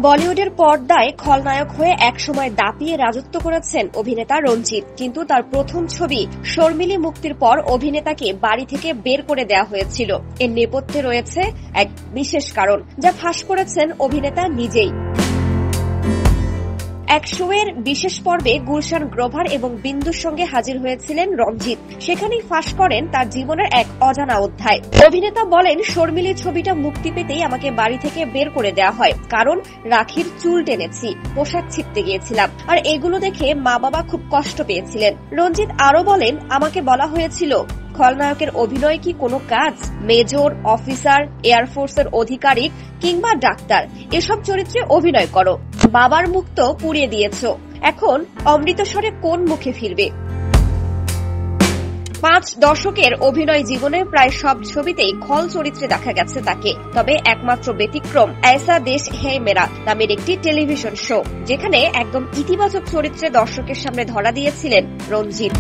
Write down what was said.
বলিউডের পর্দায় খলনায়ক হয়ে একসময় দাপিয়ে রাজত্ব করেছেন অভিনেতা রঞ্জিত, কিন্তু তার প্রথম ছবি শর্মিলী মুক্তির পর অভিনেতাকে বাড়ি থেকে বের করে দেওয়া হয়েছিল। এর নেপথ্যে রয়েছে এক বিশেষ কারণ, যা ফাঁস করেছেন অভিনেতা নিজেই। এক শোয়ের বিশেষ পর্বে গুলশান গ্রোভার এবং বিন্দুর সঙ্গে হাজির হয়েছিলেন রঞ্জিত। সেখানেই ফাঁস করেন তার জীবনের এক অজানা অধ্যায়। অভিনেতা বলেন, শর্মিলী ছবিটা মুক্তি পেতেই আমাকে বাড়ি থেকে বের করে দেওয়া হয়, কারণ রাখির চুল টেনেছি, পোশাক ছিঁড়তে গিয়েছিলাম, আর এগুলো দেখে মা বাবা খুব কষ্ট পেয়েছিলেন। রঞ্জিত আরো বলেন, আমাকে বলা হয়েছিল খলনায়কের অভিনয় কি কোনো কাজ? মেজর, অফিসার, এয়ারফোর্সের আধিকারিক কিংবা ডাক্তার, এসব চরিত্রে অভিনয় করো। বাবার মুখ তো পুড়িয়ে দিয়েছ, এখন অমৃতসরে কোন মুখে ফিরবে? 5 দশকের অভিনয় জীবনে প্রায় সব ছবিতেই খল চরিত্রে দেখা গেছে তাকে। তবে একমাত্র ব্যতিক্রম ऐसा देश है मेरा নামের একটি টেলিভিশন শো, যেখানে একদম ইতিবাচক চরিত্রে দর্শকের সামনে ধরা দিয়েছিলেন রঞ্জিত।